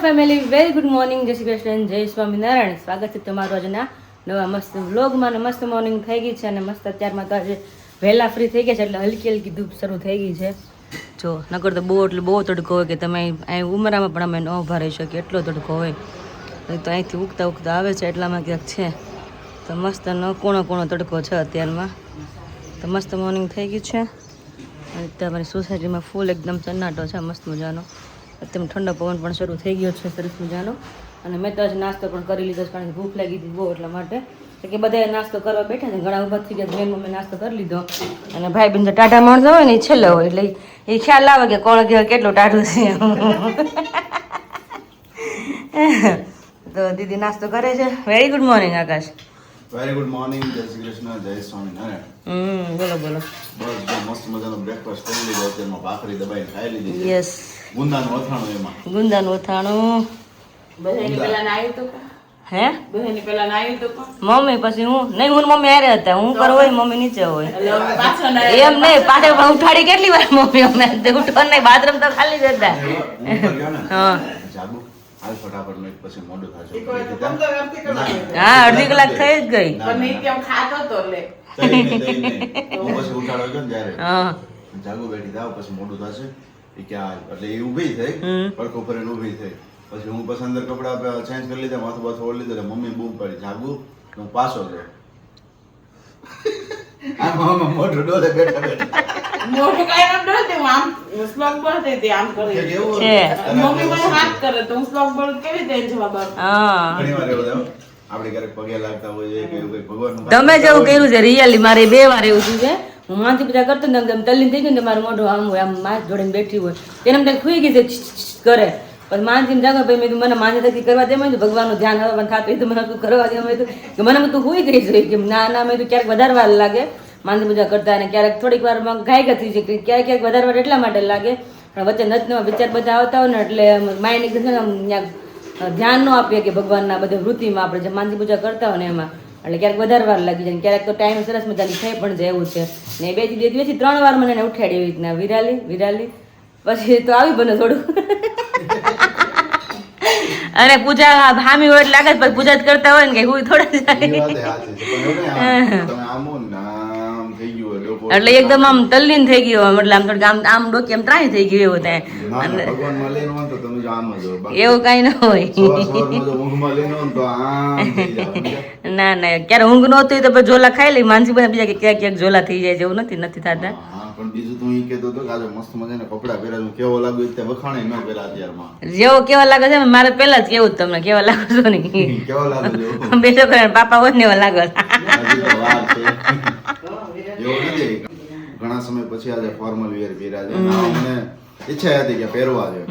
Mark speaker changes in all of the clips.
Speaker 1: Family, very good morning, જય શ્રી કૃષ્ણ, જય સ્વામિનારાયણ. સ્વાગત છે તમારું આજના નવા મસ્ત વ્લોગમાં. અને મસ્ત મોર્નિંગ થઈ ગઈ છે અને મસ્ત અત્યારમાં તો આજે વહેલા ફ્રી થઈ ગયા છે એટલે હલકી હલકી ધૂપ શરૂ થઈ ગઈ છે. જો નકર તો બહુ એટલે બહુ તડકો હોય કે તમે અહીં ઉમરામાં પણ અમે ન ઊભા રહી શકીએ, એટલો તડકો હોય. તો અહીંથી ઉગતા ઉગતા આવે છે એટલામાં ક્યાંક છે તો મસ્ત કોણો તડકો છે અત્યારમાં. તો મસ્ત મોર્નિંગ થઈ ગયું છે અને તમારી સોસાયટીમાં ફૂલ એકદમ સન્નાટો છે મસ્ત મજાનો. એકદમ ઠંડો પવન પણ શરૂ થઈ ગયો છે સરસ મજાનો. અને મેં તો આજે નાસ્તો પણ કરી લીધો છે કારણ કે ભૂખ લાગી હતી બહુ, એટલા માટે કે બધાએ નાસ્તો કરવા બેઠા છે. ઘણા ઊભા થઈ ગયા, મેં મમ્મી નાસ્તો કરી લીધો અને ભાઈ બેન તો ટાઢા માણસો હોય ને એ છેલ્લો હોય એટલે એ ખ્યાલ આવે કે કોણ કેટલું ટાઢું છે. તો દીદી નાસ્તો કરે છે. વેરી ગુડ મોર્નિંગ આકાશ.
Speaker 2: વેરી ગુડ મોર્નિંગ, જય શ્રી કૃષ્ણ, જય સ્વામિનારાયણ.
Speaker 1: બોલો બોલો.
Speaker 2: બસ મસ્ત મજાનો બ્રેકફાસ્ટ કરી લીધો, તેમાં ભાખરી દબાઈને ખાઈ લીધી.
Speaker 1: યસ,
Speaker 2: ગુંદાનું અથાણું એમાં.
Speaker 1: ગુંદાનું અથાણું.
Speaker 3: બહેની પેલા નાયું તો
Speaker 1: હે
Speaker 3: બહેની પેલા નાયું તો
Speaker 1: મમ્મી પછી હું નહીં, હું મમ્મી હારે હતા. હું પર હોય મમ્મી નીચે હોય
Speaker 3: પાછો
Speaker 1: એમ નહીં. પાછળ પણ ઉઠાડી કેટલી વાર મમ્મી અમે ઉઠવા નહીં, બાથરૂમ તો ખાલી જ હતા. હા
Speaker 2: જાગુ હાલ ફટાફટ મેં પછી મોઢું થાશે.
Speaker 1: હા, અડધી કલાક થઈ જ ગઈ.
Speaker 3: પણ નિત્યમ ખાતો તો લે
Speaker 2: હું પછી ઉઠાડો ગયો ને જ્યારે
Speaker 1: હા
Speaker 2: જાગુ બેઠી થાવ પછી મોઢું થશે એ ક્યાં એટલે એ ઊભી થઈ પડખો ફરીને ઊભી થઈ. પછી હું પછી અંદર કપડા ચેન્જ કરી લીધા, માથું બાથું ઓળી લીધું એટલે મમ્મી બૂમ પડી જાગુ. હું પાછો ગયો. આમાં મોઢું ડોલે બેઠા બેઠા
Speaker 3: મોઢું કાઈ ન ડરતી, હું આમ શ્લોક બોલતી હતી આમ કરી.
Speaker 1: છે.
Speaker 3: મમ્મી મને હાથ કરે તો હું શ્લોક બોલું કેવી રીતે જવાબ આપું?
Speaker 1: હા,
Speaker 2: ઘણી વાર એવું થાય. આપણે ક્યારેક પગે લાગતા હોઈએ કે એવું કંઈ ભગવાનનું
Speaker 1: તમે જેવું કર્યું છે રિયલી. મારે 2 વાર એવું થયું છે. હું માનથી પૂજા કરતો ને એકદમ તલ્લીન થઈ ગયું ને મારું મોઢું આમ હોય, આમ માસ જોડીને બેઠી હોય તેને એમ ખુઈ ગઈ છે કરે. પછી માનથી જાગો ભાઈ મેં મને માન્ય થકી કરવા દે, મેં ભગવાનનું ધ્યાન હવે મને થતું તો મને તું કરવા દે. મેં કે મને તું હુઈ ગઈ છે કે ના મેં ક્યારેક વધારે વાર લાગે માનથી પૂજા કરતા, અને ક્યારેક થોડીક વારમાં ગાય ગતી છે, ક્યારેક વધારે વાર એટલા માટે લાગે પણ વચ્ચે નચનમાં વિચાર બધા આવતા હોય ને એટલે માઇન્ડ એકદમ ધ્યાન ન આપીએ કે ભગવાનના બધા વૃત્તિમાં આપણે જે માનથી પૂજા કરતા હોય ને એમાં, એટલે ક્યારેક વધારે વાર લાગી જાય. ક્યારેક તો ટાઈમ સરસ મજાની થઈ પણ જાય એવું છે. ને 2 થી 3 વાર મને એને ઉઠાડી એવી રીતના વિરાલી પછી તો આવી બને થોડું. અને પૂજા હામી હોય એટલે લાગે પછી પૂજા જ કરતા હોય ને કે હું થોડા એટલે એકદમ આમ તલ્લીન થઈ ગયો, એટલે આમ થોડીક આમ ડોકી આમ ત્રાહી થઈ ગયું એવું થાય. એવું કઈ ન હોય. ના ક્યારે ઊંઘ ન હોતી તો પછી ઝોલા ખાઈ લઈ. માનસી બધા બીજા ક્યાંક ક્યાંક ઝોલા થઈ જાય છે, એવું નથી થતા.
Speaker 2: પણ બીજું તું ઈ કહેતો હતો કે આજે મસ્ત મજાના કપડા પહેર્યા, કેવો લાગુ તે વખાણે ન પહેલા અત્યારમાં.
Speaker 1: જેવો કેવા લાગે છે મારે પહેલા જ કેવું તમને કેવા લાગો છો નહીં.
Speaker 2: કેવો લાગે છે
Speaker 1: બે છોકરા પાપા હોય ને એવા લાગો.
Speaker 2: એવું નથી. ઘણા સમય પછી આજે ફોર્મલ વેર પહેર્યા છે. મને ઈચ્છા હતી કે પહેરવા છે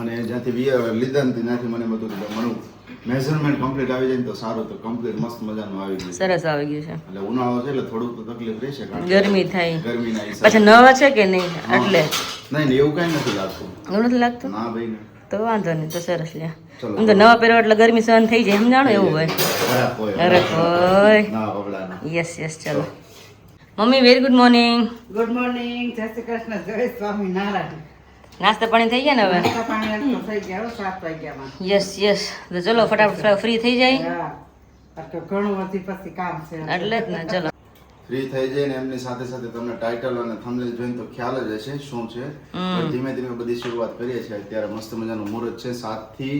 Speaker 2: અને જ્યાંથી વેર લીધા ને ત્યાંથી મને બધું મને મેઝરમેન્ટ કમ્પ્લીટ આવી જાય ને તો સારું. તો કમ્પ્લીટ મસ્ત મજાનું આવી ગયું,
Speaker 1: સરસ આવી ગયું છે.
Speaker 2: એટલે ઉનાળો છે એટલે થોડુંક તો તકલીફ રહેશે,
Speaker 1: ગરમી થાય
Speaker 2: ગરમીના હિસાબે.
Speaker 1: પછી નવા છે કે નહીં એટલે
Speaker 2: નહીં એવું કઈ નથી લાગતું.
Speaker 1: એવું નથી લાગતું?
Speaker 2: ના ભાઈ ને
Speaker 1: તો વાંધો નહીં, તો સરસ લે. હું તો નવા પહેરવા એટલે ગરમી સહન થઈ જાય, સમજાણો એવું હોય. અરે હોય. યસ ચલો. Mummy very good morning.
Speaker 4: Good morning, જય શ્રી કૃષ્ણ, જય સ્વામિનારાયણ.
Speaker 1: નાસ્તા પાણી થઈ ગયા ને હવે?
Speaker 4: નાસ્તા પાણી થઈ ગયા, 7 વાગ્યામાં.
Speaker 1: યસ તો ચલો ફટાફટ ફ્રી થઈ જાય.
Speaker 4: હા, એટલે ઘણું વધી પછી કામ છે
Speaker 1: એટલે જ ને. ચલો
Speaker 2: ફ્રી થઈ જાય ને એમની સાથે સાથે તમને ટાઇટલ અને થંબનેલ જોઈને તો ખ્યાલ જ હશે શું છે. પણ ધીમે ધીમે બધી શરૂઆત કરીએ છીએ. અત્યારે મસ્ત મજાનું મુહૂર્ત છે 7 થી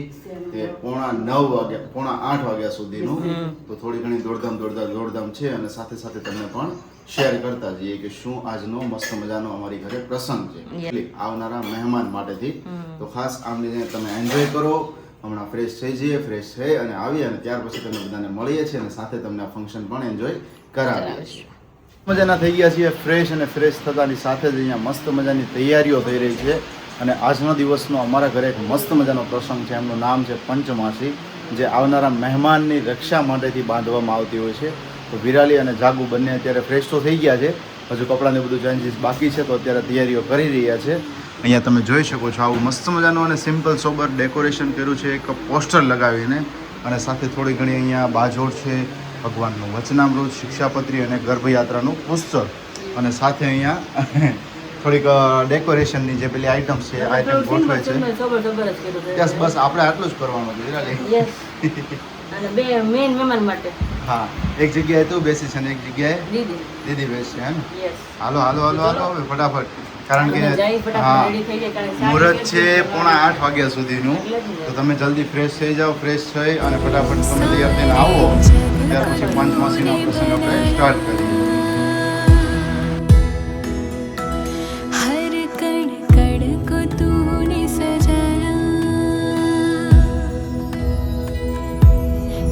Speaker 2: તે 8 વાગ્યા સુધીનું. તો થોડી ઘણી દોડધામ છે અને સાથે સાથે તમને પણ શેર કરતા જઈએ કે શું આજનો મસ્ત મજાનો અમારી ઘરે પ્રસંગ છે આવનારા મહેમાન માટેથી. તો ખાસ આમને તમે એન્જોય કરો. હમણાં ફ્રેશ થઈ જઈએ, ફ્રેશ થઈ અને આવીએ અને ત્યાર પછી તમને બધાને મળીએ છીએ અને સાથે તમને આ ફંક્શન પણ એન્જોય કરાવીએ. મજાના થઈ ગયા છીએ ફ્રેશ, અને ફ્રેશ થતાની સાથે જ અહીંયા મસ્ત મજાની તૈયારીઓ થઈ રહી છે. અને આજનો દિવસનો અમારા ઘરે એક મસ્ત મજાનો પ્રસંગ છે. એમનું નામ છે પંચમાસી, જે આવનારા મહેમાનની રક્ષા માટેથી બાંધવામાં આવતી હોય છે. તો વિરાલી અને જાગુ બંને અત્યારે ફ્રેશ તો થઈ ગયા છે, હજુ કપડાને બધું ચેન્જીસ બાકી છે, તો અત્યારે તૈયારીઓ કરી રહ્યા છે. અહીંયા તમે જોઈ શકો છો આવું મસ્ત મજાનું અને સિમ્પલ સોબર ડેકોરેશન કર્યું છે એક પોસ્ટર લગાવીને, અને સાથે થોડી ઘણી અહીંયા બાજોડ છે, ભગવાનનું વચનામૃત, શિક્ષાપત્રી અને ગર્ભયાત્રાનું પુસ્તક, અને સાથે અહીંયા થોડીક ડેકોરેશનની જે પેલી આઈટમ્સ છે આઈટમ ગોઠવે છે યસ બસ આપણે આટલું જ કરવાનું છે હિરાલી.
Speaker 1: યસ અને બે મેન મહેમાન માટે
Speaker 2: હા એક જગ્યાએ તું બેસીશ અને એક જગ્યાએ
Speaker 1: દીદી
Speaker 2: દીદી બેસશે હે ને
Speaker 1: યસ
Speaker 2: હાલો હાલો હાલો હાલો હવે ફટાફટ કારણ
Speaker 1: જઈ
Speaker 2: કે
Speaker 1: ફટાફટ
Speaker 2: હા
Speaker 1: રેડી થઈ જાય કારણ કે
Speaker 2: મુહૂર્ત છે 7:30 વાગ્યા સુધીનું તો તમે જલ્દી ફ્રેશ થઈ જાઓ ફ્રેશ થઈ અને ફટાફટ તમે તૈયાર થઈને આવો ત્યાર પછી પંચમાસીનો પ્રસંગ આપણે સ્ટાર્ટ કરીએ.
Speaker 5: हर कण कण को तूने सजाया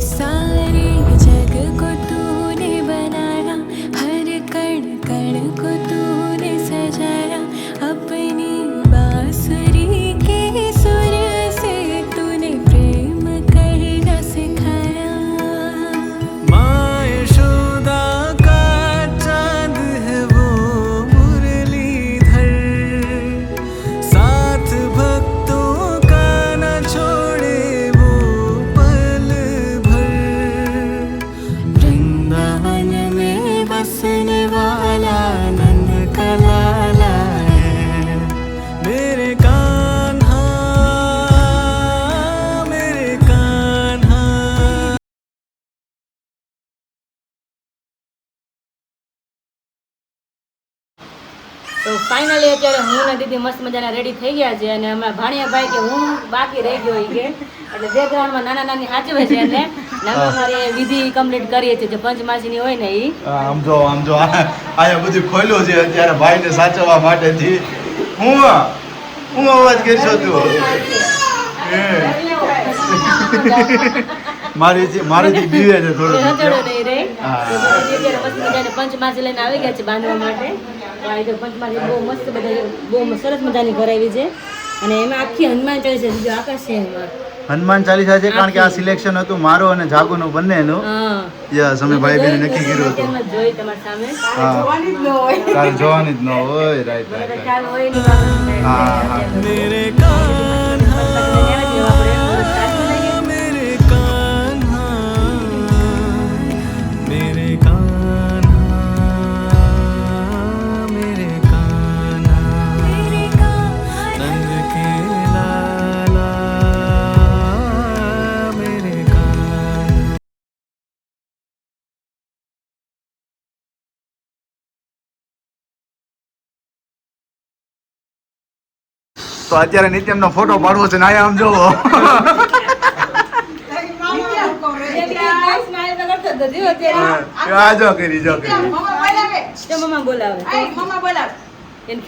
Speaker 5: सारे जग को तूने बनाया हर कण कण को तूने सजाया अपनी बांसुरी के सुर से तूने प्रेम करना सिखाया
Speaker 6: माँ यशोदा का चांद है वो मुरलीधर साथ भक्तों का न छोड़े वो पल भर वृंदावन में बसने वाला नंद का लाला है मेरे कान्हा मेरे कान्हा.
Speaker 1: તો ફાઇનલી અત્યારે હું ને દીદી મસ્ત મજાના રેડી થઈ ગયા છે અને અમારા ભાણિયાભાઈ કે હું બાકી રહી ગયો ઈ કે એટલે બેકગ્રાઉન્ડમાં નાના નાની સાચવે છે અને નાના મારે વિધિ કમ્પ્લીટ કરીએ છીએ જે પંચમાસીની હોય ને ઈ
Speaker 2: આમ જો આયા બધું ખોલ્યું છે અત્યારે ભાઈને સાચવવા માટેથી હું અવાજ કરશો તું મારીથી બીવે છે થોડું
Speaker 1: રચડો નહીં રે
Speaker 2: હા.
Speaker 1: તો પછી અત્યારે મસ્ત મજાની પંચમાસી લઈને આવી ગયા છે બાંધવા માટે તો આ રીતે પંચમાસી બહુ મસ્ત બધા બહુ સરસ મજાની કરાવી છે અને એમાં આખી હનુમાન ચાલીસા બીજો આકાશ છે એમાં
Speaker 2: હનુમાન ચાલીસા છે કારણ કે આ સિલેક્શન હતું મારું અને જાગુનું બંનેનું
Speaker 1: હા
Speaker 2: યસ અમે ભાઈ બહેને નક્કી કર્યું હતું
Speaker 1: અત્યારમાં જ જોઈ તમારી સામે
Speaker 2: હા
Speaker 4: જોવાની જ ન હોય
Speaker 2: તારે જોવાની જ ન હોય રાઈટ રાઈટ
Speaker 1: ખ્યાલ હોય નહીં બાબા.
Speaker 2: હા, હા.
Speaker 6: मेरे कान्हा मेरे कान्हा मेरे कान्हा मेरे कान्हा
Speaker 5: मेरे कान्हा
Speaker 6: नंद के लाला मेरे कान्हा.
Speaker 2: તો અત્યારે નિત્યમનો ફોટો પાડવો છે ને આયા આમ જોવો
Speaker 4: તારી મામા આવું કરે.
Speaker 1: સ્માઈલ તો કરતો જ નથી અત્યારે.
Speaker 2: આ જો કરી
Speaker 4: મમ્મા બોલાવે.
Speaker 1: તો મમ્મા બોલાવે
Speaker 4: એ મમ્મા બોલાવે.
Speaker 1: એને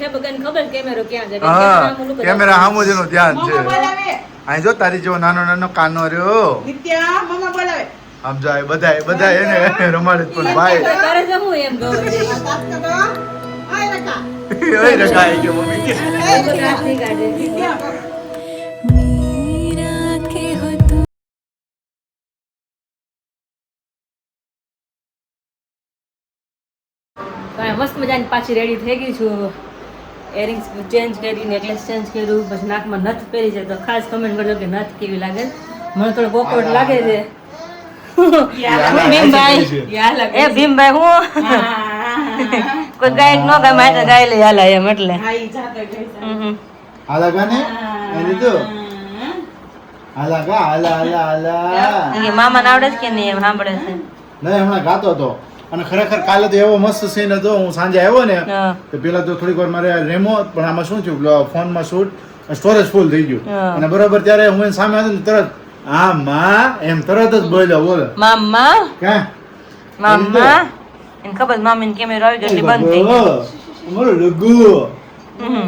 Speaker 1: ખબર કેમેરો ક્યાં છે
Speaker 2: હા કેમેરા સામું જ એનું ધ્યાન છે
Speaker 4: મમ્મા બોલાવે.
Speaker 2: અહીં જો તારી જેવો નાનો નાનો કાનો રહ્યો
Speaker 4: નિત્યા મમ્મા બોલાવે.
Speaker 2: આમ જાય બધા એને રમાડે જ પણ ભાઈ
Speaker 1: કરે છે હું એમ કહું છું.
Speaker 4: વાત કરો. આય રકા.
Speaker 2: ઓય રખાય કે મમ્મી કે
Speaker 1: તો ત્રાસ નહીં કાઢે.
Speaker 4: નિત્યા
Speaker 5: मीरा के हो तुम
Speaker 1: કાંઈ મસ્ત મજાની પાછી રેડી થઈ ગઈ છું એરિંગ્સ ચેન્જ કરી નેકલેસ ચેન્જ કર્યું પછી નાકમાં નથ પહેરી છે તો ખાસ કમેન્ટ કરજો કે નથ કેવી લાગે મને થોડો ઓકવર્ડ લાગે છે ભીમભાઈ એ ભીમભાઈ હું કોઈ ગાયક નો ગાય મારે તો ગાય લઈ હાલા એમ એટલે
Speaker 3: હા, ઈ જાતે ગઈ છે.
Speaker 2: હાલા ગાને એ લીધું હાલા ગા હાલા
Speaker 1: કે મામાને આવડે છે કે નહીં એમ સાંભળે છે
Speaker 2: નહીં હમણાં ગાતો હતો અને ખરેખર કાલે તો એવો મસ્ત સીન હતો હું સાંજે આવ્યો ને
Speaker 1: હા.
Speaker 2: તો પેલા તો થોડીક વાર મારે રેમો પણ આમાં શું થયું ફોનમાં શૂટ સ્ટોરેજ ફૂલ થઈ ગયું
Speaker 1: હા.
Speaker 2: અને બરોબર ત્યારે હું એની સામે હતો ને તરત આ માં એમ તરત જ બોલ્યો બોલો
Speaker 1: મામા
Speaker 2: કે
Speaker 1: મામા એને ખબર મામીને કેમેરો આવી ગયો એટલે બંધ થઈ ગયો
Speaker 2: અમારો લગુ
Speaker 1: હમ.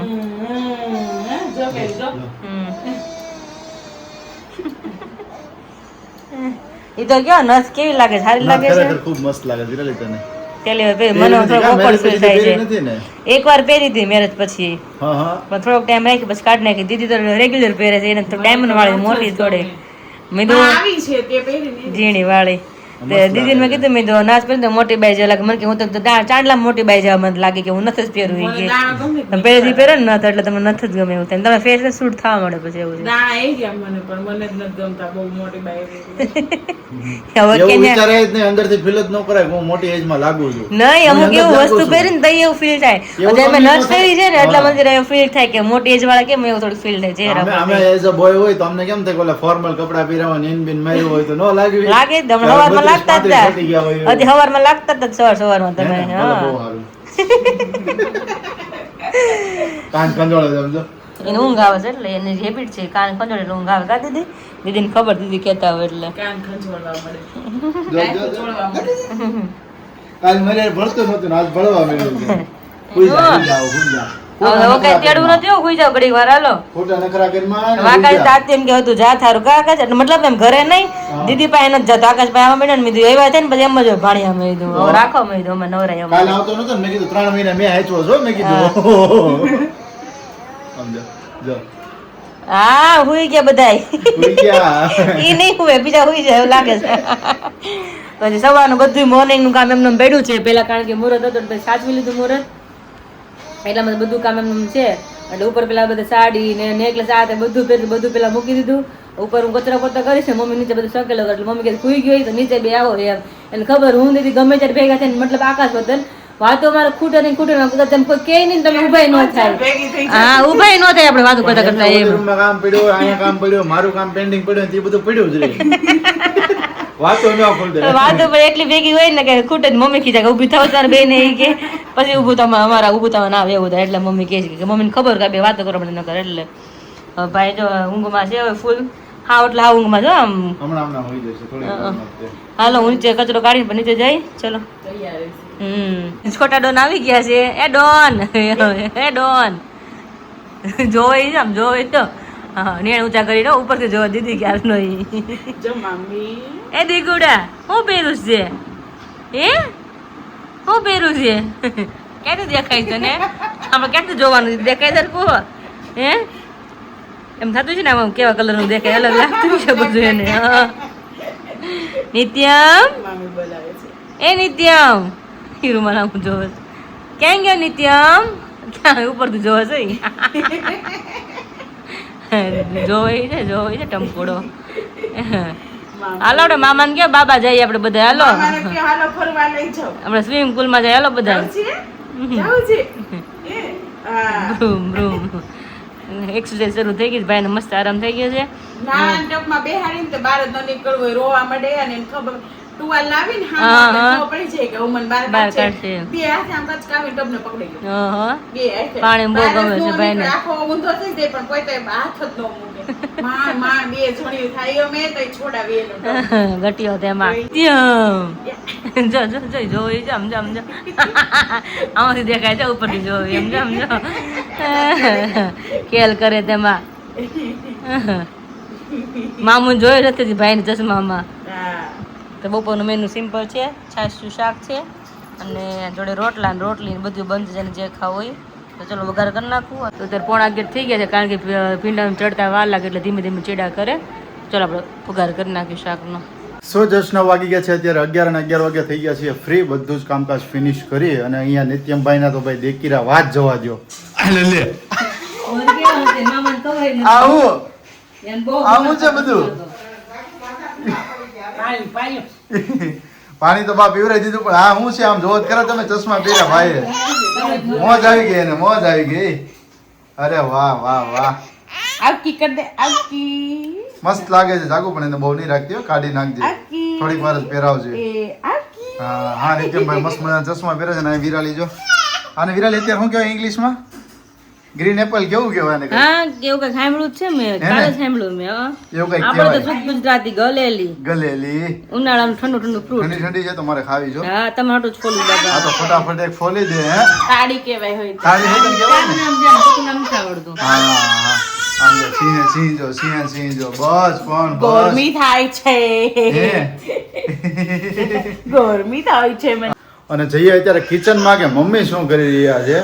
Speaker 3: જો કે જો.
Speaker 1: હમ. ઈ તો કયો નસ કેવી લાગે સારી લાગે છે
Speaker 2: ખરેખર ખૂબ મસ્ત લાગે છે really તને
Speaker 1: પેલી વાર પહેરી મને થોડો
Speaker 2: marriage
Speaker 1: ઓકવર્ડ ફીલ થાય
Speaker 2: પછી
Speaker 1: છે
Speaker 2: પહેરી નથી ને
Speaker 1: એકવાર પહેરી હતી મેરેજ પછી
Speaker 2: હા હા
Speaker 1: પણ થોડોક ટાઈમ રાખી પછી કાઢી નાખી દીદી તો રેગ્યુલર પહેરે છે એને તો ડાયમંડ વાળી મોટી થોડી મેં તો
Speaker 3: આવી છે તે પહેરીને.
Speaker 1: ઝીણી વાળી તે દીદીને મેં કીધું મેં જો નાચ પહેરી તો મોટી બાઈ જેવા લાગે મને કે હું તો ચાંદલા મોટી બાઈ જેવા મને લાગે કે હું નથી જ પહેરું ઈ કે
Speaker 3: દાણા ગમે
Speaker 1: તમે પહેલેથી પહેરો ને નથ એટલે તમને નથી જ ગમે એવું થાય તમે ફેસ શૂટ થવા મળે પછી એવું છે
Speaker 3: દાણા એ ગયા મને પણ મને જ નથી ગમતા બહુ મોટી બાઈ
Speaker 1: હવે
Speaker 2: એવું
Speaker 1: કે
Speaker 2: વિચારે જ નહીં, અંદરથી feel જ ન કરાય કે હું મોટી એજમાં લાગુ છું.
Speaker 1: નહીં અમુક
Speaker 2: હું
Speaker 1: એવું
Speaker 2: અંદર
Speaker 1: વસ્તુ
Speaker 2: લાગુ
Speaker 1: પહેરી ને તો એવું ફીલ થાય
Speaker 2: એવું
Speaker 1: અત્યારે મેં
Speaker 2: તો
Speaker 1: નથ પહેરી છે ને એટલા મને એવું ફીલ થાય કે મોટી એજ વાળા કેમ એવું થોડું ફીલ થાય ચહેરા
Speaker 2: અમે
Speaker 1: પર
Speaker 2: એઝ અ બોય હોય તો અમને કેમ થાય કે ઓલા ફોર્મલ કપડા પહેર્યા હોય ને ઇન બિન માર્યું હોય તો ન લાગે
Speaker 1: લાગે જ તમને સવારમાં લાગતા જ હતા હજી સવારમાં લાગતા જ હતા સવારમાં તમે હા
Speaker 2: કાન કંજોળે સમજો.
Speaker 1: એને ઊંઘ આવે છે એટલે એની હેબિટ છે કાન ખંજોડે એટલે ઊંઘ આવે કા દીદી દીદીને ખબર દીદી કહેતા હોય એટલે
Speaker 3: કાન ખંજવાળવા મળે
Speaker 2: જો.
Speaker 3: ચોળવા મળે
Speaker 2: કાલ મને ભણતો નહોતું ને આજ ભણવા મળ્યું છે. હુઈ જા, હુઈ જા, હુઈ જા.
Speaker 1: હવે કઈ તેડવું નથી હો હુઈ જાવ ઘડીક વાર હાલો
Speaker 2: ખોટા નખરા કરીમાં ને
Speaker 1: આકાશ
Speaker 2: હુઈ જા.
Speaker 1: તાત એમ કે હતું જા થારું કા આકાશ એટલે મતલબ એમ ઘરે નહીં દીદી પાસે નથી જતો આકાશભાઈ આમાં બેઠા ને મેં કીધું એવા થાય ને પછી એમ જ ભાણિયા મેં કીધું હવે રાખો મેં કીધું અમે નવરાય
Speaker 2: કાલ આવતો નતો ને મેં કીધું 3 મહિના મેં હેચવો છો મેં કીધું સમજો જો
Speaker 1: હા હુઈ ગયા બધાય
Speaker 2: હુઈ ગયા.
Speaker 1: ઈ નહીં હુએ બીજા હુઈ જાય એવું લાગે છે પછી સવારનું બધું મોર્નિંગ નું કામ એમને બેડું છે પેલા કારણ કે મુહૂર્ત હતું તો સાચવી લીધું મુહૂર્ત એટલામાં બધું કામ એમનું છે એટલે ઉપર પેલા બધા સાડી ને નેકલેસ આ તે બધું પહેર્યું બધું પેલા મૂકી દીધું ઉપર હું કચરા પોતા કરીશ ને મમ્મી નીચે બધું સકેલો એટલે મમ્મી કે ખુઈ ગયો તો નીચે બે આવો એમ એટલે ખબર હું દીદી ગમે ત્યારે ભેગા થઈને મતલબ આકાશ બદલ વાતો મારે ખૂટે નહીં તમે કોઈ કહે નહીં તમે ઉભાઈ ન થાય
Speaker 3: ભેગી થઈ
Speaker 1: હા ઉભાઈ ન થાય આપણે વાતો કરતા કરતા
Speaker 2: એમના
Speaker 1: એમ
Speaker 2: રૂમમાં કામ પડ્યું અહીંયા કામ પડ્યું મારું કામ પેન્ડિંગ પડ્યું તે બધું પડ્યું જ રહે વાતો ન ખોલતે
Speaker 1: વાતો પર એટલી ભેગી હોય ને કે ખૂટે જ મમ્મી ખીજા કે ઊભી થાવ તાર બેન એ કે પછી ઊભું થવા અમારા ઊભું થવા ના આવે એવું થાય એટલે મમ્મી કહે છે કે મમ્મીને ખબર કે બે વાતો કરો પણ ન કરે એટલે હવે ભાઈ જો ઊંઘમાં છે હવે ફૂલ હા એટલે હા ઊંઘમાં જો આમ
Speaker 2: હમણાં હોઈ જશે થોડી વાર.
Speaker 1: હાલો હું નીચે કચરો કાઢીને પણ નીચે જઈ ચલો
Speaker 3: તૈયાર
Speaker 1: છોટા ડોન આવી ગયા છે એ ડોન એ ડોન જોઈ છે આમ જોઈ તો હા નેણ ઊંચા કરીને ઉપરથી જોવા દીદી ક્યાર નહીં
Speaker 3: જો મમ્મી
Speaker 1: એ દીકુડા હું પહેરું છે એ હું પહેરું છે ક્યાંથી દેખાય તને આપણે ક્યાંથી જોવાનું દેખાય તાર કો હે એમ થતું છે ને આમ કેવા કલરનું દેખાય અલગ લાગતું છે બધું એને હા નિત્યમ
Speaker 3: મમ્મી બોલાવે છે
Speaker 1: એ નિત્યમ હીરુમાં નામ જોવે છે ક્યાં ગયો નિત્યમ ક્યાં ઉપરથી જોવે છે જોવે છે ટમકોડો હાલો આપણે મામાને કે બાબા જઈએ આપણે બધા હાલો
Speaker 3: મામાને કે હાલો ફરવા લઈ જાઓ
Speaker 1: આપણે સ્વિમિંગ પુલમાં જઈએ હાલો બધા
Speaker 3: જાવ છે એ હા
Speaker 1: બ્રૂમ બ્રૂમ એક્સરસાઇઝ શરૂ થઈ ગઈ છે ભાઈને મસ્ત આરામ થઈ ગયો છે
Speaker 3: નાના ટપમાં બેહાડીને તો બહાર જ ન નીકળવું હોય રોવા માંડે અને એને ખબર ટુવાલ લાવીને
Speaker 1: હા,
Speaker 3: હા
Speaker 1: હા.
Speaker 3: ખબર પડી જાય કે હું મને બહાર
Speaker 1: બહાર
Speaker 3: કાઢશે.
Speaker 1: કાઢશે.
Speaker 3: બે હાથે આમ કચકાવીને ટબને પકડી ગયો
Speaker 1: હા
Speaker 3: બે હાથે.
Speaker 1: પાણી બહુ
Speaker 3: બહાર જ
Speaker 1: ગમે છે
Speaker 3: ન
Speaker 1: ભાઈને.
Speaker 3: નીકળે, આખો ઊંધો થઈ જાય પણ કોઈ તો હાથ જ ન મૂકે માં બે જણી થાય અમે તો છોડાવી એનો ટબ.
Speaker 1: ઘટ્યો તેમાં ત્યમ. જો જો જો જોઈ છે સમજો સમજો આમાંથી દેખાય છે ઉપરથી જોઈ સમજો સમજો ખેલ કરે તેમાં મામું જોયું નથી ભાઈને ચશ્મામાં
Speaker 3: હા
Speaker 1: તો બપોરનું મેનુ સિમ્પલ છે છાશનું શાક છે અને જોડે રોટલા ને રોટલી ને બધું બંધ છે ને જે ખાવું હોય તો ચલો વઘાર કરી નાખવું તો અત્યારે 11:30 થઈ ગયા છે કારણ કે ભીંડામાં ચડતા વાર લાગે એટલે ધીમે ધીમે ચીડા કરે ચલો આપણે વઘાર કરી નાખીએ શાકનો
Speaker 2: સો જસ્ટ 9 વાગી ગયા છે અત્યારે 11 અને 11 વાગ્યા થઈ ગયા છે ફ્રી બધું જ કામકાજ ફિનિશ કરી અને અહીંયા નિત્યમભાઈ ના તો ભાઈ દેકીરા વાત જવા દો લે આવું આવું છે બધું પાણી તો બા પીવરાઈ દીધું પણ હા હું છે આમ જોત કરો તમે ચશ્મા પહેર્યા ભાઈ મોજ આવી ગઈ એને મોજ આવી ગઈ અરે વાહ વાહ વાહ
Speaker 3: આવકી કર દે આવકી
Speaker 2: મસ્ત લાગે છે જાગુ પણ એને બહુ નહીં રાખતી હો કાઢી નાખજે
Speaker 3: આવકી
Speaker 2: થોડીક વાર જ પહેરાવજે
Speaker 3: એ આવકી
Speaker 2: હા હા નિત્યમભાઈ મસ્ત મજાના ચશ્મા પહેરે છે ને વિરાલી જો આને વિરાલી અત્યારે શું કહેવાય ઇંગ્લિશમાં ગ્રીન એપલ કેવું કહેવાય ને
Speaker 1: હા કેવું કઈ સાંભળ્યું જ છે મેં કાલે સાંભળ્યું મેં હા.
Speaker 2: એવું કઈ
Speaker 1: આપણે તો
Speaker 2: કહેવાય
Speaker 1: શુદ્ધ ગુજરાતી ગલેલી
Speaker 2: ગલેલી
Speaker 1: ઉનાળામાં ઠંડુ ઠંડુ ફ્રૂટ
Speaker 2: ઠંડી ઠંડી છે તો મારે ખાવી જો
Speaker 1: હા તમારું જ ખોલું
Speaker 2: આ
Speaker 1: બાબા
Speaker 2: તો ફટાફટ એક ફોલી દે હે
Speaker 3: સાડી કહેવાય હોય તો.
Speaker 2: તારી હોય તો કહેવાય ને
Speaker 1: નામ જાણ બધું નામ નથી આવડતું
Speaker 2: હા હા આમ જો સિંહ જો સિંહ જો બસ પણ બસ
Speaker 3: ગરમી થાય છે
Speaker 2: હે
Speaker 3: ગરમી થાય છે મને
Speaker 2: અને જઈએ અત્યારે કિચનમાં કે મમ્મી શું કરી રહ્યા છે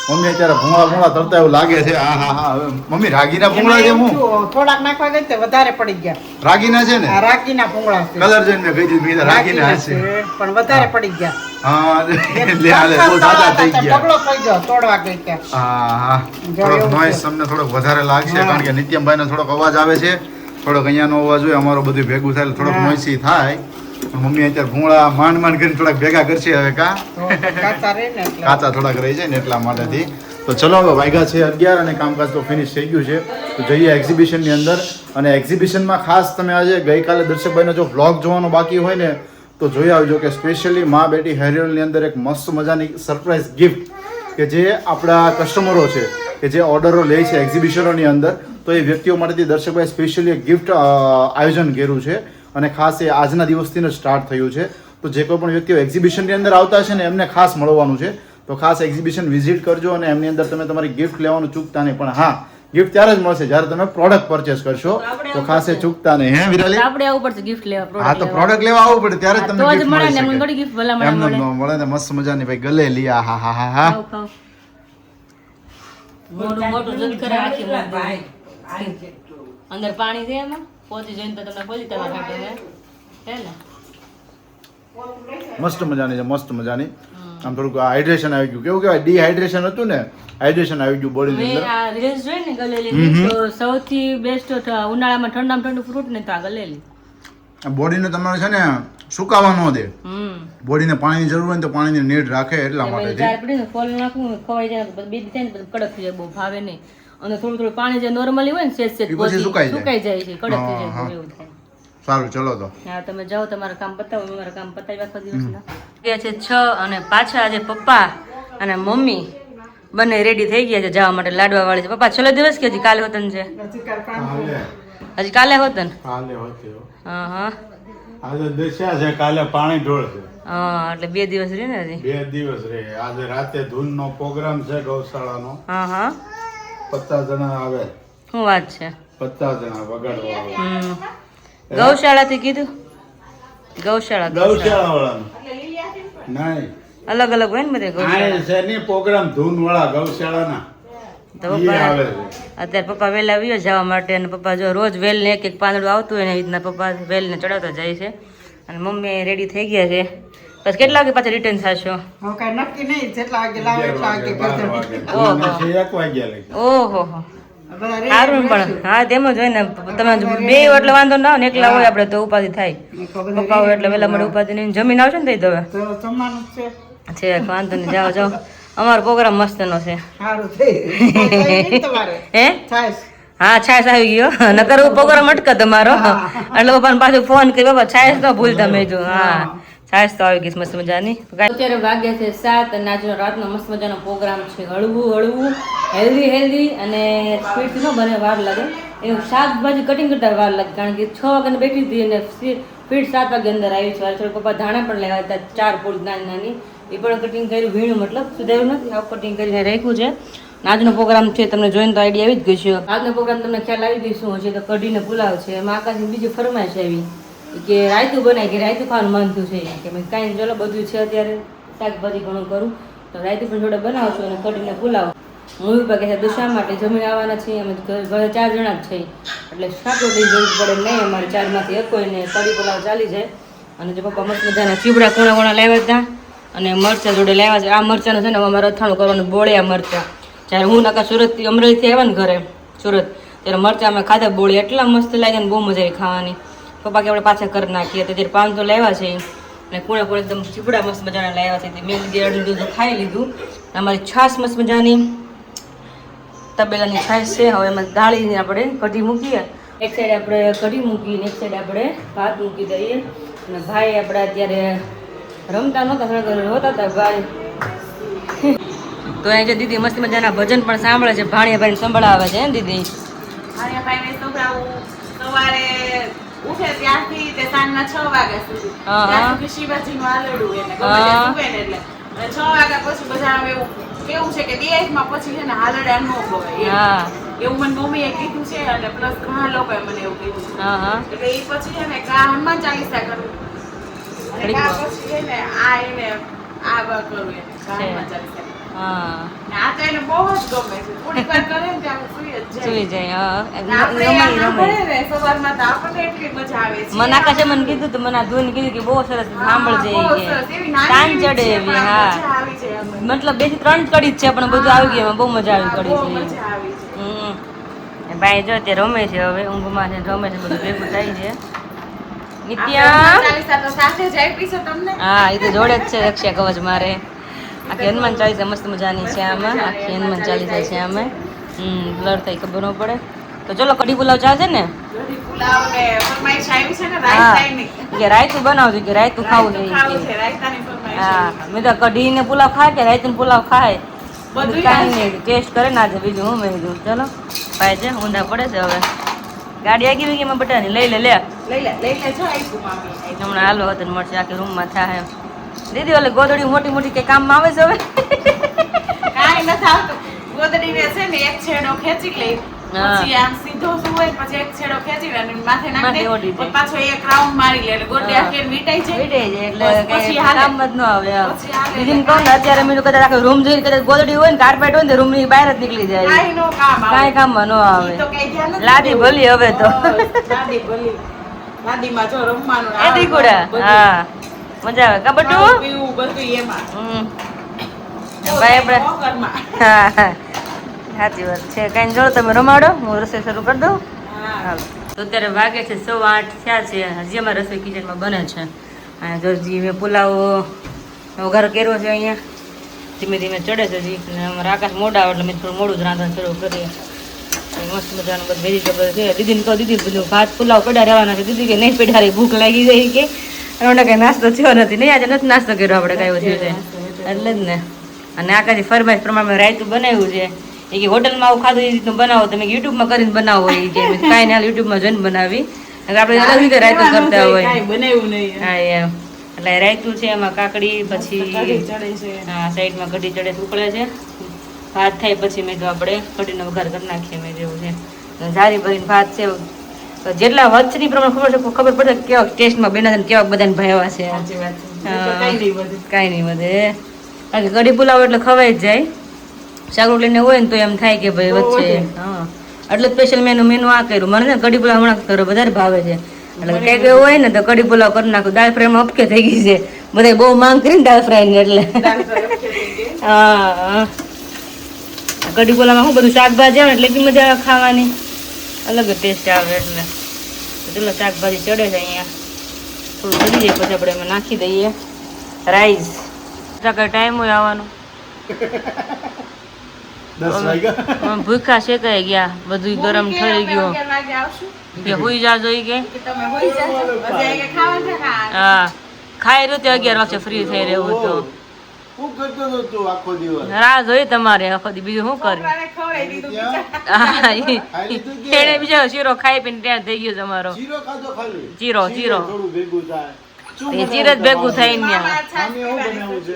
Speaker 2: મમ્મી અત્યારે ભૂંગળા તરતા એવું લાગે છે. હા હા હા હવે મમ્મી રાગીના ભૂંગળા છે
Speaker 4: એમાં
Speaker 2: હું
Speaker 4: એવું થયું, થોડાક નાખવા ગઈ તે વધારે પડી ગયા.
Speaker 2: રાગીના છે ને
Speaker 4: આ રાગીના ભૂંગળા છે.
Speaker 2: કલર જોઈને મેં કહી દીધું મેં કીધું રાગીના હશે.
Speaker 4: છે, પણ વધારે પડી ગયા.
Speaker 2: હા લે હાલે બહુ સાદા થઈ ગયા.
Speaker 4: ઢગલો થઈ ગયો તોડવા ગઈ ત્યાં.
Speaker 2: હા હા
Speaker 4: જો
Speaker 2: થોડોક
Speaker 4: એવું
Speaker 2: નોઈઝ
Speaker 4: છે.
Speaker 2: તમને થોડોક વધારે લાગશે
Speaker 4: હા.
Speaker 2: કારણ કે નિત્યમભાઈનો થોડોક અવાજ આવે છે, થોડોક અહીંયાનો અવાજ હોય, અમારો બધું ભેગું થાય એટલે થોડોક
Speaker 4: હા.
Speaker 2: નોઈસી થાય. પણ મમ્મી અત્યારે ભૂંગળા માંડ કરીને થોડાક ભેગા કરશે હવે કા
Speaker 4: તો કાચા રહે ને એટલે.
Speaker 2: કાચા થોડાક રહી જાય ને એટલા માટેથી. તો ચલો હવે વાગ્યા છે 11 અને કામકાજ તો ફિનિશ થઈ ગયું છે. તો જઈએ એક્ઝિબિશનની અંદર. અને એક્ઝિબિશનમાં ખાસ તમે આજે ગઈકાલે દર્શકભાઈનો જો વ્લોગ જોવાનો બાકી હોય ને તો જોઈ આવજો કે સ્પેશિયલી મા બેટી હેરિયલની અંદર એક મસ્ત મજાની સરપ્રાઈઝ ગિફ્ટ કે જે આપણા કસ્ટમરો છે કે જે ઓર્ડરો લે છે એક્ઝિબિશનોની અંદર, તો એ વ્યક્તિઓ માટેથી દર્શકભાઈ સ્પેશિયલી એક ગિફ્ટ આયોજન કર્યું છે. અને ખાસ એ આજના દિવસથી જ સ્ટાર્ટ થયું છે. તો જે કોઈ પણ વ્યક્તિઓ એક્ઝિબિશનની અંદર આવતા છે ને એમને ખાસ મળવાનું છે. તો ખાસ એક્ઝિબિશન વિઝિટ કરજો અને એમની અંદર તમે તમારી ગિફ્ટ લેવાનું ચૂકતા નહીં. પણ હા, ગિફ્ટ ત્યારે જ મળશે જ્યારે તમે પ્રોડક્ટ પરચેસ કરશો. તો ખાસ એ ચૂકતા નહીં. હે વિરાલી?
Speaker 1: આપણે આવવું પડશે ગિફ્ટ લેવા.
Speaker 2: હા તો પ્રોડક્ટ લેવા આવવું પડે ત્યારે જ તમને
Speaker 1: તો જ
Speaker 2: gift
Speaker 1: મળે
Speaker 2: મળી
Speaker 1: ને, એમને
Speaker 2: શકે.
Speaker 1: થોડી gift ભલામણ
Speaker 2: એમને
Speaker 1: મળે.
Speaker 2: ન મળે ને મસ્ત મજાની ભાઈ ગલેલી. આ હા હા હા હા
Speaker 1: ખાવ, ખાવ. મોટું મોટું દૂધ કરે આખી મોટી. અંદર પાણી છે એમાં પોચી જોઈને તો તમને ખોલી કરવા માટે હે ને.
Speaker 2: મસ્ત મજાની છે, મસ્ત મજાની. આમ થોડુંક હાઇડ્રેશન આવી ગયું. કેવું કહેવાય, ડિહાઇડ્રેશન હતું ને, હાઇડ્રેશન આવી ગયું બોડીની
Speaker 1: મેં
Speaker 2: અંદર.
Speaker 1: આ રીલ્સ જોઈ ને ગલેલી તો સૌથી બેસ્ટ ઉનાળામાં ઠંડામાં ઠંડુ ફ્રૂટ ને તો આ ગલેલી.
Speaker 2: બોડીને તમારે છે ને સુકાવા ન દે.
Speaker 1: હમ
Speaker 2: બોડીને પાણીની જરૂર હોય ને તો પાણીની નીડ રાખે એટલા માટેથી.
Speaker 1: ચાર પડી ને ફોલ નાખવું ખવાઈ જાય ને બે થાય ને પછી કડક થઈ જાય, બહુ ભાવે નહીં. અને થોડું થોડું પાણી જે નોર્મલી હોય ને સેજ સેજ
Speaker 2: એ પછી સુકાઈ જાય.
Speaker 1: સુકાઈ જાય છે, કડક થઈ
Speaker 2: હા, હા.
Speaker 1: જાય એવું થાય.
Speaker 2: સારું ચલો તો.
Speaker 1: હા તમે જાઓ તમારું કામ પતાવો, મેં મારું કામ પતાવી આખો દિવસના. ગયા છે 6 અને પાછા આજે પપ્પા અને મમ્મી બંને રેડી થઈ ગયા છે જવા માટે. લાડવા વાળી છે. પપ્પા છેલ્લો દિવસ કે હજી કાલે હોતન છે?
Speaker 4: હજી કાલ કામ
Speaker 1: હજી કાલે હોતન?
Speaker 7: કાલે હોત્યો.
Speaker 1: હા હા
Speaker 7: આજે દશા છે, કાલે પાણી ઢોળ છે.
Speaker 1: હા એટલે 2 દિવસ રહે ને હજી.
Speaker 7: 2 દિવસ રહે. આજે રાતે ધૂનનો પ્રોગ્રામ છે ગૌશાળાનો.
Speaker 1: હા હા
Speaker 7: 50 જણા આવે.
Speaker 1: શું વાત છે?
Speaker 7: 50 જણા વગાડવા આવે.
Speaker 1: ગૌશાળાથી કીધું? ગૌશાળા
Speaker 7: ગૌશાળા વાળાનું નહીં,
Speaker 1: અલગ અલગ હોય ને બધે ગૌશાળા.
Speaker 7: આ છે નહીં પ્રોગ્રામ ધૂન વાળા ગૌશાળાના
Speaker 1: તો
Speaker 7: ઈ
Speaker 1: પપ્પા
Speaker 7: આવે છે.
Speaker 1: અત્યારે પપ્પા વહેલા આવ્યો જવા માટે અને પપ્પા જો રોજ વેલ ને એક એક પાંદડું આવતું હોય ને એવી રીતના પપ્પા વેલ ને ચડાવતા જાય છે. અને મમ્મી રેડી થઈ ગયા છે. બસ કેટલા વાગે પાછા રિટર્ન થશો?
Speaker 4: હવે કાંઈ નક્કી નહીં, જેટલા વાગે લાવે એટલા વાગે
Speaker 7: 12 વાગે.
Speaker 4: કરજો.
Speaker 1: ઓહો.
Speaker 7: ધૂન છે 1 વાગ્યા લગી.
Speaker 1: ઓહો હો.
Speaker 4: બધા ready
Speaker 1: સારું પણ હા તેમ જ હોય ને, તમે બે એટલે વાંધો ના આવે ને, એકલા હોય આપણે તો ઉપાધિ થાય.
Speaker 4: તો બધા
Speaker 1: પપ્પા હોય એટલે વહેલા મળે ઉપાધિ નહીં. જમીન આવશે ને તઈ તો હવે
Speaker 4: તો જમવાનું જ છે.
Speaker 1: છે વાંધો નહીં. જાઓ જાઓ, અમારો પ્રોગ્રામ મસ્તનો છે.
Speaker 4: સારું થઈ તમારે
Speaker 1: હે
Speaker 4: છાશ.
Speaker 1: હા છાશ આવી ગયો. નકર પ્રોગ્રામ અટકે તમારો. એટલે પપ્પાને પાછું ફોન કરી, બાપા છાશ તો ભૂલતા મેં કીધું. હા છાશ તો આવી ગઈ મસ્ત મજાની. અત્યારે વાગ્યા છે 7 અને આજનો રાતનો મસ્ત મજાનો પ્રોગ્રામ છે. હળવું હળવું, હેલ્ધી અને સ્પીડથી ન બને, વાર લાગે. એવું શાકભાજી કટિંગ કરતા વાર લાગે કારણ કે 6 વાગ્યાને બેઠી હતી અને સ્પીડ 7 વાગે અંદર આવી છે. થોડી પપ્પા ધાણા પણ લેવા હતા, 4 ફૂલ નાની નાની, એ પણ કટિંગ કર્યું. વીણું મતલબ સુધાર્યું નથી, આવું કટિંગ કરીને રાખ્યું છે. આજનો પ્રોગ્રામ છે તમને જોઈને તો આઈડિયા આવી જ ગઈ છે. આજનો પ્રોગ્રામ તમને ખ્યાલ આવી ગઈ શું છે? તો કઢીને પુલાવ છે. એમાં આકાશની બીજી ફરમાઈશ આવી કે રાયતું બનાય, કે રાયતું ખાવાનું મન થયું છે કે મેં કાંઈ ચલો બધું છે અત્યારે શાકભાજી ઘણું કરું તો રાયતું પણ જોડે બનાવશું અને કઢીને પુલાવ. મૂવી પર કહે છે શા માટે જમીન આવવાના છીએ, અમે ઘરે 4 જણા જ છીએ એટલે શાક રોટલી જરૂર પડે નહીં. અમારે 4માંથી એક કોઈ ને કઢી પુલાવ ચાલી જાય. અને જે પપ્પા મસ્ત મજાના ચીબડા કોણા લાવ્યા હતા અને મરચાં જોડે લાવ્યા છે. આ મરચાંનું છે ને અમારે અથાણું કરવાનું, બોળિયા મરચાં. જ્યારે હું નાકા સુરતથી અમરેલીથી આવ્યા ને ઘરે સુરત, ત્યારે મરચાં અમે ખાધા બોળી, એટલા મસ્ત લાગ્યા ને બહુ મજા આવી ખાવાની. પપ્પા કે આપણે પાછા કરી નાખીએ તો જ્યારે 500 લાવ્યા છે અને કુણે કુણે એકદમ ચીબડા મસ્ત મજાના લાવ્યા છે. મેં લીધી અડધું તો ખાઈ લીધું. અમારી છાશ મસ્ત મજાની તબેલાની છાશ છે. હવે એમાં દાળીને આપણે કઢી મૂકીએ. એક સાઈડ આપણે કઢી મૂકીને એક સાઈડ આપણે ભાત મૂકી દઈએ. અને ભાઈ આપણા અત્યારે રમતા નહોતા, હોતા હતા ભાઈ. તો અહીં જે દીદી મસ્ત મજાના ભજન પણ સાંભળે છે, ભાણિયા ભાઈને સંભળાવે છે ને દીદી.
Speaker 3: મારા ભાઈને સંભળાવું સવારે ઉઠે ત્યારથી તે સાંજના 6 વાગ્યા સુધી.
Speaker 1: હા.
Speaker 3: ત્યાં સુધી શિવાજીનું આલડું એને ગમે તે
Speaker 1: હા.
Speaker 3: સુવે ને એટલે. અને 6 વાગ્યા પછી બધા હવે એવું કેવું છે કે દેહમાં પછી છે ને હાલડા ન ખવાય એમ.
Speaker 1: હા
Speaker 3: એવું મને મમ્મીએ કીધું છે અને પ્લસ ઘણા લોકોએ મને એવું કીધું છે.
Speaker 1: હા હા
Speaker 3: એટલે એ પછી છે ને કા હનુમાન ચાલીસા કરું અને કા પછી છે ને આ એને આ કરું એને કા
Speaker 1: છે.
Speaker 3: હનુમાન ચાલીસા.
Speaker 1: હા
Speaker 3: ને આ તો એને બહુ જ ગમે છે. થોડીક વાર કરે ને ત્યાં સુઈ જ જાય.
Speaker 1: સુઈ જાય હા
Speaker 3: ને આપણે આ
Speaker 1: રમાય
Speaker 3: સાંભળીએ
Speaker 1: રમાય
Speaker 3: ને સવારમાં તો આપણને એટલી મજા આવે છે.
Speaker 1: મને આકાશે મને કીધું તો મને આ ધૂન કીધું કે બહુ સરસ સાંભળજે
Speaker 3: બહુ
Speaker 1: કે
Speaker 3: સરસ. એવી નાની
Speaker 1: તાન
Speaker 3: એવી
Speaker 1: ચડે
Speaker 3: છે,
Speaker 1: એવી
Speaker 3: પણ
Speaker 1: હા
Speaker 3: મજા આવી જાય અમને.
Speaker 1: મતલબ 2 થી 3 જ કડી જ છે પણ બધું આવી ગયું એમાં બહુ મજા આવી
Speaker 3: બહુ
Speaker 1: કડી છે
Speaker 3: મજા આવી છે.
Speaker 1: ભાઈ જો તે રમે છે હવે ઊંઘમાં છે રમે છે બધું ભેગું થાય છે
Speaker 3: આપણે
Speaker 1: નિત્યા
Speaker 3: ચાલીસા તો સાથે જ આપી છે તમને.
Speaker 1: હા એ તો જોડે જ છે રક્ષા કવચ મારે આખી હનુમાન ચાલીસા મસ્ત મજાની છે આમાં આખી હનુમાન ચાલીસા છે આમાં બ્લર થાય ખબર ન પડે તો ચલો કઢી પુલાવ ચાલશે ને
Speaker 3: કઢી પુલાવ ને ફરમાઈશ આવી છે ને
Speaker 1: હા
Speaker 3: રાયતાની.
Speaker 1: કે રાયતું બનાવજો કે રાયતું ખાવું
Speaker 3: રાયતું
Speaker 1: જોઈએ
Speaker 3: ખાવું
Speaker 1: કે
Speaker 3: છે, રાયતાની ફરમાઈશ
Speaker 1: હા
Speaker 3: આવી
Speaker 1: મેં તો કઢી ને પુલાવ ખાય કે રાયતું પુલાવ ખાય
Speaker 3: બધું
Speaker 1: કાંઈ નહીં ટેસ્ટ કરે ને આજે બીજું હું મેં કીધું ચલો ભાઈ છે ઊંધા પડે છે હવે ગાડી આગી ગઈ એમાં બટાની લઈ લે લે
Speaker 3: છે. લઈ લે જો આપ્યું મામી.
Speaker 1: હમણાં હાલો હતો ને મળશે આખી રૂમમાં થાય દીદી ઓલે ગોદડી મોટી મોટી કઈ કામમાં આવે છે હવે
Speaker 3: કાંઈ નથી આવતું. ગોદડીને છે ને એક છેડો ખેંચી લઈ
Speaker 1: હા.
Speaker 3: પછી આમ સીધો સુવે પછી એક છેડો ખેંચી લે અને માથે
Speaker 1: માથે
Speaker 3: નાખી
Speaker 1: ઓઢી દે.
Speaker 3: દે પાછો એક રાઉન્ડ મારી લે એટલે ગોદડી
Speaker 1: હા.
Speaker 3: આખી વીટાઈ જાય.
Speaker 1: વીટાઈ જાય એટલે
Speaker 3: બસ પછી
Speaker 1: કઈ
Speaker 3: હાલે.
Speaker 1: કામ જ ન આવે એમ.
Speaker 3: પછી હાલે
Speaker 1: દીદીને
Speaker 3: એટલે
Speaker 1: કહું ને અત્યારે મેં કદાચ આખો રૂમ જોઈને કદાચ ગોદડી હોય ને કાર્પેટ હોય ને રૂમ ની બહાર જ નીકળી જાય
Speaker 3: કાંઈ નો કામ આવે.
Speaker 1: કાંઈ કામમાં ન આવે
Speaker 3: ઈ તો કાંઈ ધ્યાન નથી
Speaker 1: લાદી
Speaker 3: દેવું.
Speaker 1: ભલી હવે તો
Speaker 3: બસ, લાદી ભલી. લાદીમાં જો રમવાનું
Speaker 1: એ દીકુડા
Speaker 3: બધું.
Speaker 1: હા મજા આવે કબડ્ડુ
Speaker 3: ખાવું પીવું બધું એમાં.
Speaker 1: ભાઈ આપણે
Speaker 3: ઘરમાં.
Speaker 1: હા સાચી વાત છે કઈ જોડો તમે રમાડો હું રસોઈ શરૂ કરી દઉં
Speaker 3: હા.
Speaker 1: હાલો તો અત્યારે વાગે છે 8:15 થયા છે હજી અમારે રસોઈ કિચનમાં બને છે અહીંયા જો મેં પુલાવ વઘાર કર્યો છે અહીંયા ધીમે ધીમે ચડે છે હજી અને અમારા આકાશ મોડા આવે એટલે મેં થોડું મોડું જ રાંધણ શરૂ કરીએ મસ્ત મજાનું બધું વેજીટેબલ છે દીદીને કહું દીદી બધું ભાત પુલાવ પડ્યા રહેવાના છે દીદી કે નહીં પડ્યા ભૂખ લાગી જાય કે અને કઈ નાસ્તો થયો નથી નહીં આજે નથી નાસ્તો કર્યો આપણે કઈ થયું છે એટલે જ ને અને આકાશી ફરમાઈશ પ્રમાણે રાયતું બનાવ્યું છે એ કે હોટલમાં આવું ખાધું એ રીતનું બનાવો તમે યુટ્યુબમાં કરીને બનાવો એ કે કાંઈ ના યુટ્યુબમાં જોઈને બનાવી આપણે અલગ રીતે રાયતું કરતા હોય
Speaker 3: કાંઈ બનાવ્યું નહીં.
Speaker 1: હા એમ એટલે રાયતું છે એમાં કાકડી પછી
Speaker 3: કઢી ચડે છે.
Speaker 1: હા સાઈડમાં કઢી ચડે ઉકળે છે ભાત થાય પછી મેં તો આપણે કઢીનો વઘાર કરી નાખીએ મેં જેવું છે અને જારી ભરીને ભાત છે તો જેટલા વચ્ચની પ્રમાણે ખબર પડે કે કેવા ટેસ્ટમાં બન્યા છે ને કેવા બધાને ભાવ્યા છે
Speaker 3: સાચી વાત છે.
Speaker 1: હા.
Speaker 3: તો કાંઈ નહીં બધું.
Speaker 1: કાંઈ નહીં વધે કારણ કે કઢી પુલાવ એટલે ખવાઈ જ જાય શાક રોટલીને હોય ને તો એમ થાય કે ભાઈ
Speaker 3: બહુ
Speaker 1: વચ્ચે
Speaker 3: વધે.
Speaker 1: હા એટલે સ્પેશિયલ મેનુ આ કર્યું મને છે ને કઢી પુલાવ હમણાં કરો વધારે ભાવે છે એટલે કંઈક એવું હોય ને તો કઢી પુલાવ કરી નાખું દાળ ફ્રાયમાં અપકે થઈ ગઈ છે બધા બહુ માંગ કરીને દાળ ફ્રાયની એટલે
Speaker 3: દાળ તો રખી થઈ ગઈ.
Speaker 1: હા કઢી પુલાવમાં શું બધું શાકભાજી આવે ને એટલે એટલી મજા આવે ખાવાની અલગ જ ટેસ્ટ આવે એટલે તો ચલો શાકભાજી ચડે છે અહીંયા થોડું ચડી જાય પછી આપણે એમાં નાખી દઈએ રાઈસ કઈ ટાઈમ હોય આવવાનો
Speaker 7: 10 વાગ્યા
Speaker 1: ભૂખા શેકાઈ ગયા બધું ગરમ
Speaker 3: મમ્મી કે
Speaker 1: થઈ
Speaker 3: અમે
Speaker 1: ગયું
Speaker 3: 11 વાગે આવશું.
Speaker 1: કે હુઈ જાજો ઈ કે
Speaker 3: કે તમે હોઈ જાજો. હજી અહીંયા ખાવાનું છે ને આ.
Speaker 1: હા ખાઈ રહ્યું તે 11 વાગે ફ્રી થઈ રહેવું તો
Speaker 2: શું કરતો હતો તું આખો દિવસ
Speaker 1: રાહ જોઈ તમારે આખો દી બીજું શું કર્યું
Speaker 3: છોકરાને ખવડાવી દીધું બીજા.
Speaker 1: હા
Speaker 2: ખાઈ લીધું કે?
Speaker 1: એને બીજો શીરો ખાઈ પીને ત્યાં થઈ ગયો તમારો
Speaker 2: જીરો ખાધો ખાલી
Speaker 1: જીરો, જીરો.
Speaker 2: થોડું ભેગું થાય શું
Speaker 1: એ
Speaker 2: બનાવ્યું
Speaker 1: ચીર જ ભેગું
Speaker 2: તમારે?
Speaker 1: થઈને
Speaker 3: મામા
Speaker 1: ત્યાં
Speaker 3: છાશ
Speaker 2: મામીએ શું
Speaker 3: પીવાની
Speaker 2: બનાવ્યું છે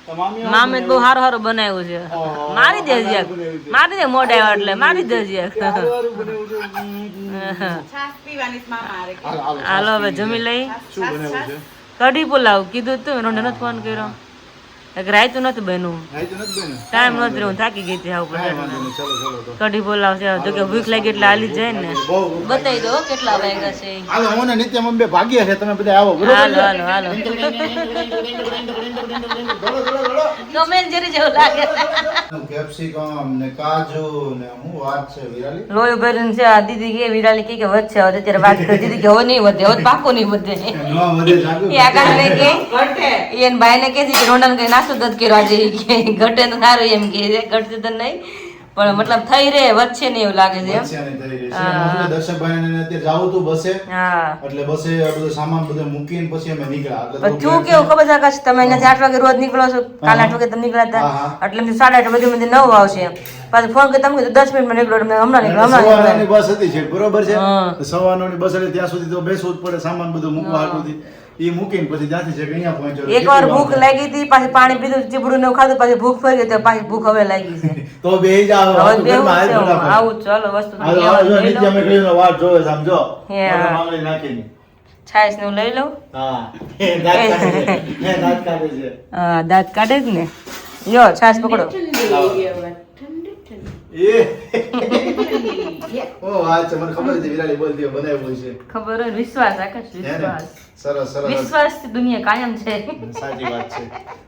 Speaker 2: તો મામીએ શું
Speaker 1: મામે તો બહુ સારું સારું બનાવ્યું છે
Speaker 2: ઓહો,
Speaker 1: મારી દે
Speaker 2: સારું
Speaker 1: જ્યાક
Speaker 2: બનાવ્યું છે.
Speaker 1: મારી દે મોઢા આવ્યા એટલે મારી દે જ્યાક
Speaker 2: સારું સારું બનાવ્યું છે.
Speaker 3: છાશ પીવાની છે મામા હારે.
Speaker 2: હાલો, હાલો,
Speaker 1: હાલો હવે
Speaker 2: છાશ
Speaker 1: જમી લઈ
Speaker 2: શું બનાવ્યું છે
Speaker 1: કઢી પુલાવ કીધું તું રોંઢે નથી ફોન કર્યો એક રાયતું નતું બન્યું
Speaker 2: રાઈતું નથી બન્યું?
Speaker 1: ટાઈમ નથી રહ્યો થાકી ગઈ હતી આવું
Speaker 2: કાંઈ
Speaker 1: બધા
Speaker 2: વાંધો નહીં, ચલો ચલો તો
Speaker 1: કઢી પુલાવ છે જો કે ભૂખ લાગી એટલે હાલી જ જાય ને
Speaker 2: બહુ ભૂખ લાગી.
Speaker 1: બતાવી દો કેટલા વાગ્યા છે
Speaker 2: હાલો હું ને નિત્ય મમ્મી બે ભાગ્યા છે તમે બધા આવો બરોબર
Speaker 1: હાલો
Speaker 2: છે?
Speaker 1: હાલો હાલો
Speaker 2: દોડો, દોડો, દોડો.
Speaker 1: ગમે જરી જેવું લાગે
Speaker 2: કેપ્સિકમ ને કાજુ ને હું વાત છે વિરાલી
Speaker 1: લોહી ભરીને છે આ દીદી કે વિરાલી કે વધશે હવે અત્યારે વાત કરી દીધી કે હવે નહીં વધે હવે પાકો નહીં વધે
Speaker 2: નો વધે જાગુ
Speaker 1: એ આકાશ ને કે
Speaker 3: ઘટે.
Speaker 1: એને ભાઈ ને કે છે કે રોંડા કઈ નાસ્તો જ કર્યો આજે ઈ કે ઘટે તો સારું એમ કે છે ઘટશે તો નહીં પણ મતલબ થઈ રહે વધશે નહીં એવું લાગે છે એમ
Speaker 2: વચ્ચે આની થઈ રહી છે. મમ્મી દર્શકભાઈ ને અત્યારે જાવું તું બસે
Speaker 1: હા
Speaker 2: એટલે બસે આ બધું સામાન બધું મૂકીને પછી અમે નીકળ્યા એટલે
Speaker 1: પણ
Speaker 2: થોડું
Speaker 1: તું કેવું ખબર છે આકાશ તમે અહીંયાથી 8 વાગે રોજ નીકળો છો કાલે 8 વાગે તમે નીકળ્યા
Speaker 2: હા,
Speaker 1: હતા
Speaker 2: હા.
Speaker 1: એટલે મેં 8:30 બધું મને 9 આવશે પાછું ફોન કરી તમે કીધું 10 મિનિટમાં નીકળો એટલે મેં હમણાં નીકળો હમણાં
Speaker 2: સવારની
Speaker 1: નીકળો
Speaker 2: બસ હતી છે બરોબર છે
Speaker 1: હા.
Speaker 2: સવારની બસ એટલે ત્યાં સુધી તો બેસવું જ પડે સામાન બધું મૂકવા હાટુથી ઈ મૂકીને પછી ત્યાંથી છે કે અહીંયા પહોંચ્યો
Speaker 1: એકવાર ભૂખ લાગી હતી પાછી પાણી પીધું ચીબડું ને એવું ખાધું પાછી ભૂખ ફરી ગઈ તો પાછી ભૂખ હવે લાગી છે
Speaker 2: તો બેહી જાવ
Speaker 1: હવે
Speaker 2: ઘરમાં
Speaker 1: બેહું
Speaker 2: હાલ
Speaker 1: છે હું.
Speaker 2: ફટાફટ.
Speaker 1: આવું જ ચાલો વસ્તુ
Speaker 2: હાલો, હાલો, જો નિત્ય અમે કહીને વાટ જોવે છે આમ જો
Speaker 1: હે.
Speaker 2: બધા માંગણી નાખીને
Speaker 1: છાશ ને હું લઈ લઉં
Speaker 2: હા એ દાંત કાઢે છે એ દાંત કાઢે છે
Speaker 1: હા દાંત કાઢે જ ને લ્યો છાશ પકડો
Speaker 3: ઠંડી હવે, ઠંડી ઠંડી.
Speaker 2: ઓ વાત છે, મને ખબર હતી વિરાલી બોલતી હોય, બનાવ્યું છે.
Speaker 1: ખબર હોય વિશ્વાસ આકાશ
Speaker 2: હે ને?
Speaker 1: વિશ્વાસ
Speaker 2: સરસ સરસ.
Speaker 1: વિશ્વાસ દુનિયા કાયમ છે
Speaker 2: સાચી વાત છે.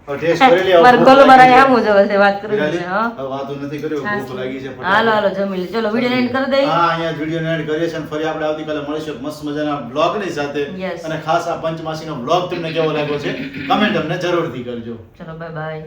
Speaker 2: હવે ટેસ્ટ કરી લે.
Speaker 1: મારે ગોલો મારા આમ જ હવે વાત કરું
Speaker 2: વિરાલી,
Speaker 1: છે હા
Speaker 2: હવે વાતો નથી કર્યો, ભૂખ લાગી છે.
Speaker 1: હાલો હાલો જમી લે ચલો વિડિયો એન્ડ કરી દઈ
Speaker 2: હા, અહીંયા વિડીયો એન્ડ કરીએ છીએ અને ફરી આપણે આવતીકાલે મળીશું એક મસ્ત મજાના બ્લોગની સાથે.
Speaker 1: Yes.
Speaker 2: અને ખાસ આ પંચમાસીનો બ્લોગ તમને કેવો લાગ્યો છે કમેન્ટ અમને જરૂરથી કરજો.
Speaker 1: ચલો બાય બાય